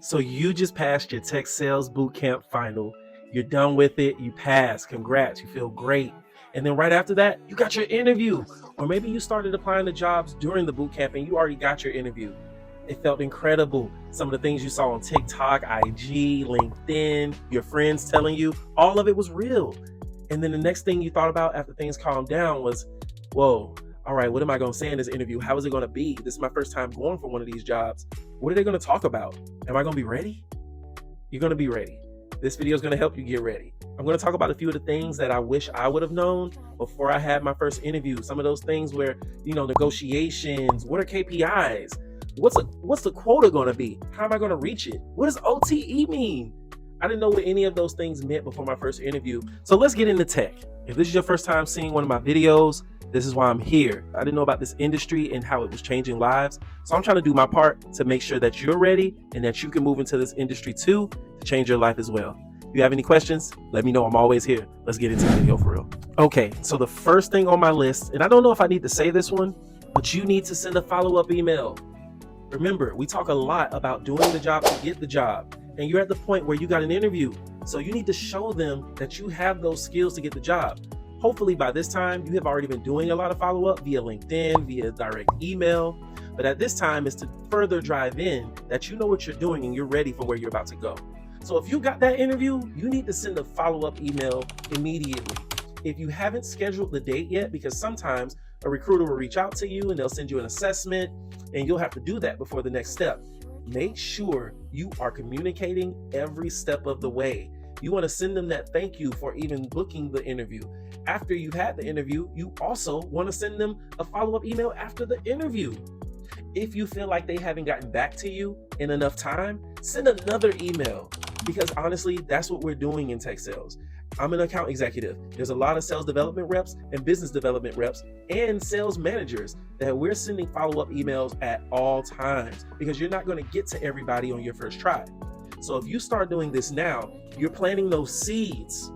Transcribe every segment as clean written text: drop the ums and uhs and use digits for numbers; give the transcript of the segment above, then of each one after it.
So you just passed your tech sales bootcamp final. You're done with it. You passed. Congrats. You feel great. And then right after that, you got your interview. Or maybe you started applying to jobs during the bootcamp and you already got your interview. It felt incredible. Some of the things you saw on TikTok, IG, LinkedIn, your friends telling you, all of it was real. And then the next thing you thought about after things calmed down was, whoa, all right, what am I going to say in this interview? How is it going to be? This is my first time going for one of these jobs. What are they going to talk about? Am I going to be ready? You're going to be ready. This video is going to help you get ready. I'm going to talk about a few of the things that I wish I would have known before I had my first interview. Some of those things where, negotiations, what are KPIs? What's the quota going to be? How am I going to reach it? What does OTE mean? I didn't know what any of those things meant before my first interview. So let's get into tech. If this is your first time seeing one of my videos, this is why I'm here. I didn't know about this industry and how it was changing lives. So I'm trying to do my part to make sure that you're ready and that you can move into this industry too to change your life as well. If you have any questions, let me know. I'm always here. Let's get into the video for real. Okay, so the first thing on my list, and I don't know if I need to say this one, but you need to send a follow-up email. Remember, we talk a lot about doing the job to get the job, and you're at the point where you got an interview. So you need to show them that you have those skills to get the job. Hopefully by this time, you have already been doing a lot of follow-up via LinkedIn, via direct email. But at this time is to further drive in that you know what you're doing and you're ready for where you're about to go. So if you got that interview, you need to send a follow-up email immediately. If you haven't scheduled the date yet, because sometimes a recruiter will reach out to you and they'll send you an assessment and you'll have to do that before the next step. Make sure you are communicating every step of the way. You want to send them that thank you for even booking the interview. After you've had the interview, you also want to send them a follow-up email after the interview. If you feel like they haven't gotten back to you in enough time, send another email. Because honestly, that's what we're doing in tech sales. I'm an account executive. There's a lot of sales development reps and business development reps and sales managers that we're sending follow-up emails at all times because you're not going to get to everybody on your first try. So if you start doing this now, you're planting those seeds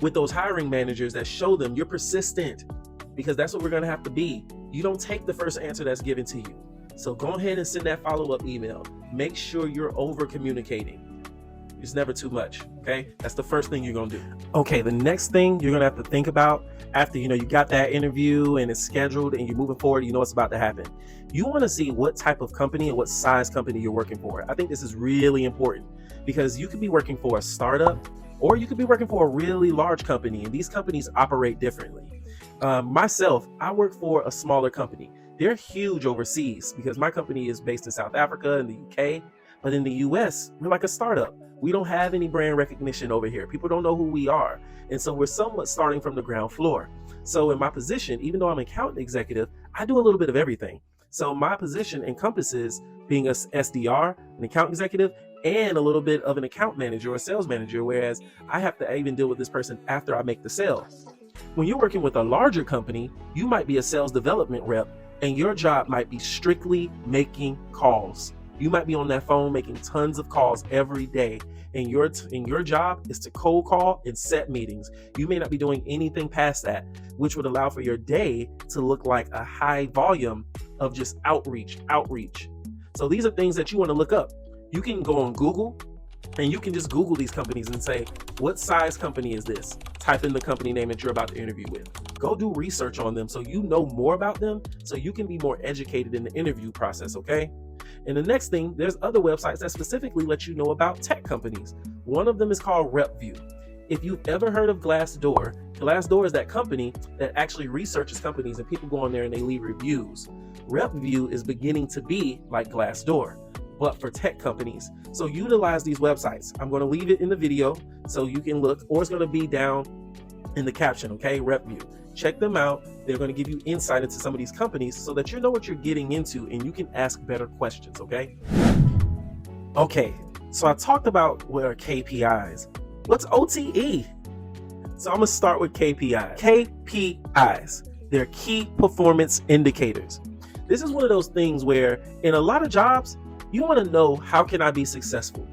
with those hiring managers that show them you're persistent, because that's what we're going to have to be. You don't take the first answer that's given to you. So go ahead and send that follow-up email. Make sure you're over communicating. It's never too much, okay? That's the first thing you're gonna do. Okay, the next thing you're gonna have to think about after you got that interview and it's scheduled and you're moving forward, you know what's about to happen. You wanna see what type of company and what size company you're working for. I think this is really important because you could be working for a startup or you could be working for a really large company, and these companies operate differently. Myself, I work for a smaller company. They're huge overseas because my company is based in South Africa and the UK, but in the US, we're like a startup. We don't have any brand recognition over here. People don't know who we are. And so we're somewhat starting from the ground floor. So in my position, even though I'm an account executive, I do a little bit of everything. So my position encompasses being a SDR, an account executive, and a little bit of an account manager or a sales manager, whereas I have to even deal with this person after I make the sale. When you're working with a larger company, you might be a sales development rep, and your job might be strictly making calls. You might be on that phone making tons of calls every day, and your job is to cold call and set meetings. You may not be doing anything past that, which would allow for your day to look like a high volume of just outreach. So these are things that you want to look up. You can go on Google and you can just Google these companies and say, what size company is this? Type in the company name that you're about to interview with. Go do research on them so you know more about them, so you can be more educated in the interview process, okay? And the next thing, there's other websites that specifically let you know about tech companies. One of them is called RepView. If you've ever heard of Glassdoor is that company that actually researches companies and people go on there and they leave reviews. RepView is beginning to be like Glassdoor, but for tech companies. So utilize these websites. I'm going to leave it in the video so you can look, or it's going to be down in the caption, okay? RepView. Check them out. They're going to give you insight into some of these companies so that you know what you're getting into and you can ask better questions, okay? Okay, so I talked about what are KPIs. What's OTE? So I'm going to start with KPIs. KPIs, they're key performance indicators. This is one of those things where in a lot of jobs, you want to know, how can I be successful?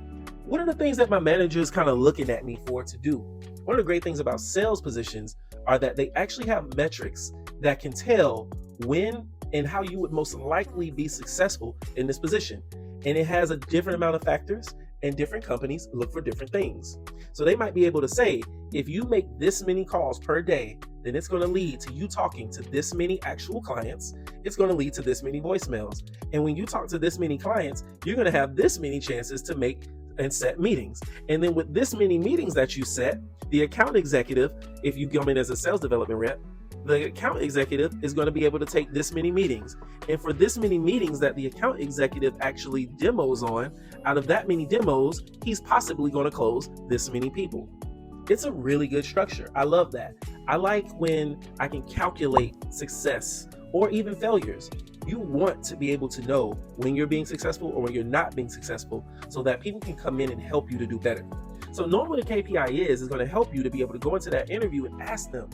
What are the things that my manager is kind of looking at me for to do? One of the great things about sales positions are that they actually have metrics that can tell when and how you would most likely be successful in this position. And it has a different amount of factors, and different companies look for different things. So they might be able to say, if you make this many calls per day, then it's going to lead to you talking to this many actual clients. It's going to lead to this many voicemails. And when you talk to this many clients, you're going to have this many chances to make and set meetings. And then with this many meetings that you set, the account executive, if you come in as a sales development rep, the account executive is going to be able to take this many meetings. And for this many meetings that the account executive actually demos on, out of that many demos, he's possibly going to close this many people. It's a really good structure. I love that. I like when I can calculate success or even failures. You want to be able to know when you're being successful or when you're not being successful so that people can come in and help you to do better. So knowing what a KPI is going to help you to be able to go into that interview and ask them,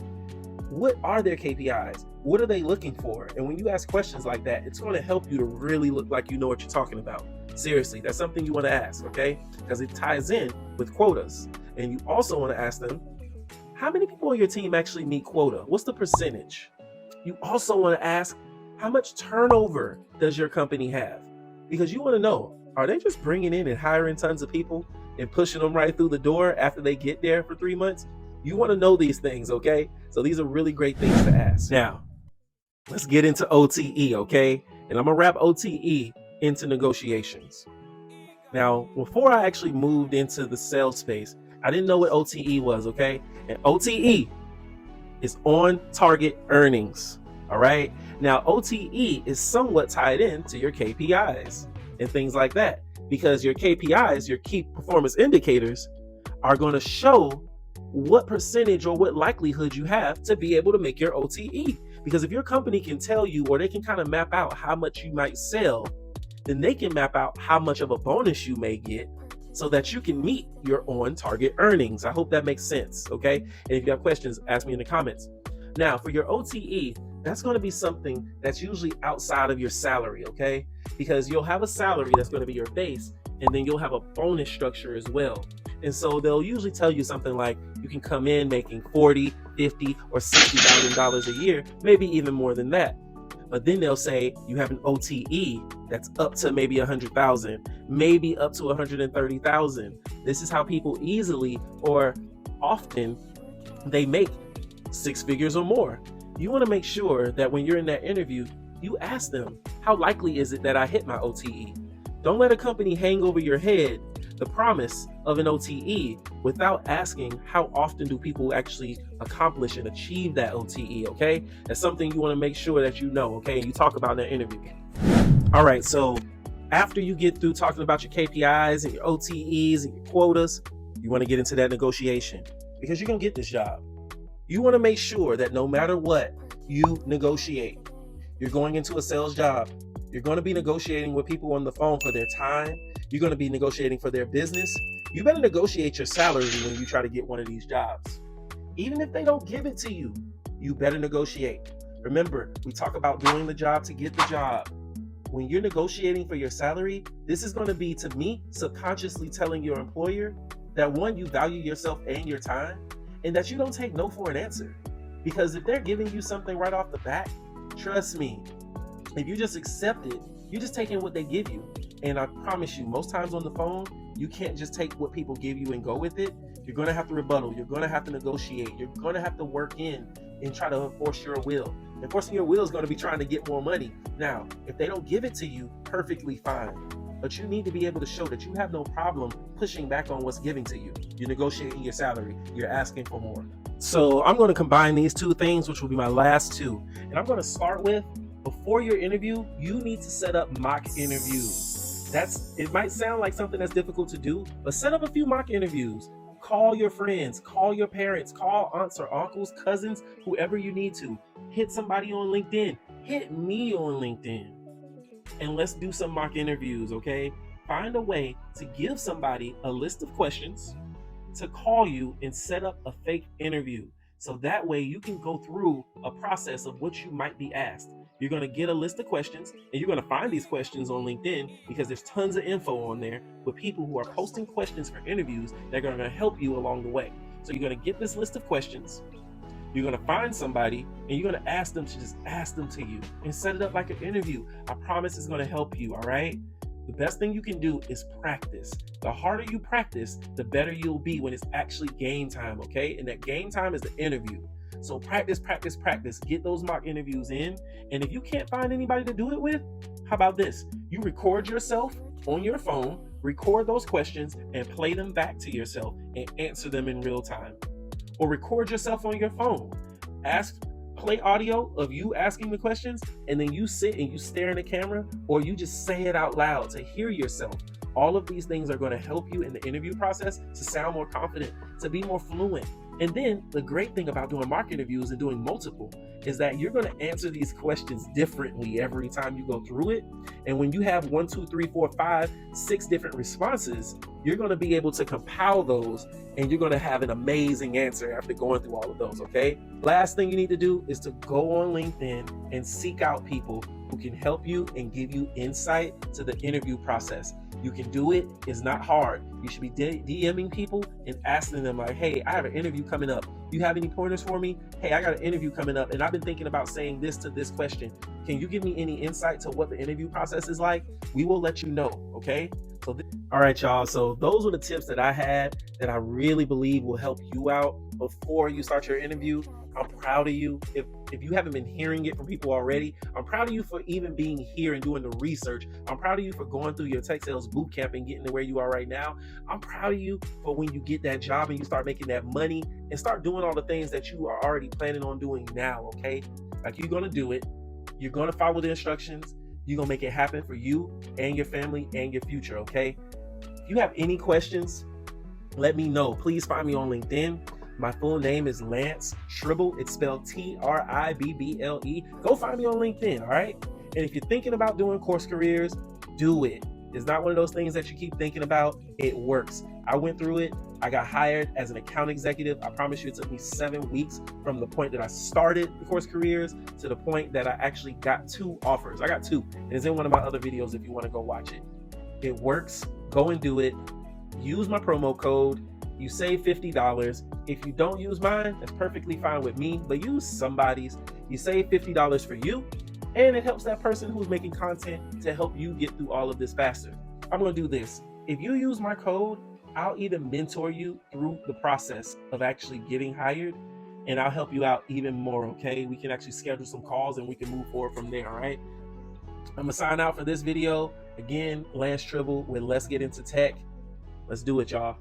what are their KPIs? What are they looking for? And when you ask questions like that, it's going to help you to really look like you know what you're talking about. Seriously, that's something you want to ask, okay? Because it ties in with quotas. And you also want to ask them, how many people on your team actually meet quota? What's the percentage? You also want to ask, how much turnover does your company have? Because you want to know, are they just bringing in and hiring tons of people and pushing them right through the door after they get there for 3 months? You want to know these things, okay? So these are really great things to ask. Now, let's get into OTE, okay? And I'm going to wrap OTE into negotiations. Now, before I actually moved into the sales space, I didn't know what OTE was, okay? And OTE is on target earnings, all right? Now, OTE is somewhat tied in to your KPIs and things like that, because your KPIs, your key performance indicators, are going to show what percentage or what likelihood you have to be able to make your OTE. Because if your company can tell you, or they can kind of map out how much you might sell, then they can map out how much of a bonus you may get so that you can meet your on target earnings. I hope that makes sense, okay? And if you have questions, ask me in the comments. Now, for your OTE, that's going to be something that's usually outside of your salary, okay? Because you'll have a salary that's going to be your base, and then you'll have a bonus structure as well. And so they'll usually tell you something like you can come in making $40, $50, or $60,000 a year, maybe even more than that. But then they'll say you have an OTE that's up to maybe 100,000, maybe up to 130,000. This is how people easily or often they make 6 figures or more. You want to make sure that when you're in that interview, you ask them, how likely is it that I hit my OTE? Don't let a company hang over your head the promise of an OTE without asking how often do people actually accomplish and achieve that OTE, okay? That's something you want to make sure that you know, okay? And you talk about in that interview. All right, so after you get through talking about your KPIs and your OTEs and your quotas, you want to get into that negotiation because you're going to get this job. You want to make sure that no matter what, you negotiate. You're going into a sales job. You're going to be negotiating with people on the phone for their time. You're going to be negotiating for their business. You better negotiate your salary when you try to get one of these jobs. Even if they don't give it to you, you better negotiate. Remember, we talk about doing the job to get the job. When you're negotiating for your salary, this is going to be, to me, subconsciously telling your employer that, one, you value yourself and your time, and that you don't take no for an answer. Because if they're giving you something right off the bat, trust me, if you just accept it, you're just taking what they give you. And I promise you, most times on the phone, you can't just take what people give you and go with it. You're going to have to rebuttal. You're going to have to negotiate. You're going to have to work in and try to enforce your will. Enforcing your will is going to be trying to get more money. Now, if they don't give it to you, perfectly fine. But you need to be able to show that you have no problem pushing back on what's given to you. You're negotiating your salary. You're asking for more. So I'm going to combine these two things, which will be my last two. And I'm going to start with, before your interview, you need to set up mock interviews. It might sound like something that's difficult to do, but set up a few mock interviews. Call your friends, call your parents, call aunts or uncles, cousins, whoever you need to. Hit somebody on LinkedIn. Hit me on LinkedIn. And let's do some mock interviews, okay? Find a way to give somebody a list of questions to call you and set up a fake interview. So that way you can go through a process of what you might be asked. You're going to get a list of questions, and you're going to find these questions on LinkedIn because there's tons of info on there with people who are posting questions for interviews that are going to help you along the way. So you're going to get this list of questions. You're going to find somebody, and you're going to ask them to just ask them to you and set it up like an interview. I promise it's going to help you, all right? The best thing you can do is practice. The harder you practice, the better you'll be when it's actually game time, okay? And that game time is the interview. So practice, practice, practice. Get those mock interviews in. And if you can't find anybody to do it with, how about this? You record yourself on your phone, record those questions, and play them back to yourself and answer them in real time. Or record yourself on your phone. Play audio of you asking the questions, and then you sit and you stare in the camera, or you just say it out loud to hear yourself. All of these things are going to help you in the interview process to sound more confident, to be more fluent. And then the great thing about doing mock interviews and doing multiple is that you're going to answer these questions differently every time you go through it. And when you have 1, 2, 3, 4, 5, 6 different responses, you're going to be able to compile those, and you're going to have an amazing answer after going through all of those, okay? Last thing you need to do is to go on LinkedIn and seek out people who can help you and give you insight to the interview process. You can do it. It's not hard. You should be DMing people and asking them like, hey, I have an interview coming up. You have any pointers for me? Hey, I got an interview coming up, and I've been thinking about saying this to this question. Can you give me any insight to what the interview process is like? We will let you know, okay? All right, y'all. So those were the tips that I had that I really believe will help you out before you start your interview. I'm proud of you. If you haven't been hearing it from people already, I'm proud of you for even being here and doing the research. I'm proud of you for going through your tech sales boot camp and getting to where you are right now. I'm proud of you for when you get that job and you start making that money and start doing all the things that you are already planning on doing now, okay? Like, you're going to do it. You're going to follow the instructions. You're going to make it happen for you and your family and your future, okay? If you have any questions, let me know. Please find me on LinkedIn. My full name is Lance Tribble. It's spelled Tribble. Go find me on LinkedIn, all right? And if you're thinking about doing course careers, do it. It's not one of those things that you keep thinking about. It works. I went through it. I got hired as an account executive. I promise you it took me 7 weeks from the point that I started the course careers to the point that I actually got 2 offers. I got 2. And it's in one of my other videos if you want to go watch it. It works. Go and do it. Use my promo code. You save $50. If you don't use mine, that's perfectly fine with me, but use somebody's. You save $50 for you, and it helps that person who's making content to help you get through all of this faster. I'm going to do this. If you use my code, I'll even mentor you through the process of actually getting hired, and I'll help you out even more, okay? We can actually schedule some calls and we can move forward from there, all right? I'm going to sign out for this video. Again, Lance Tribble with Let's Get Into Tech. Let's do it, y'all.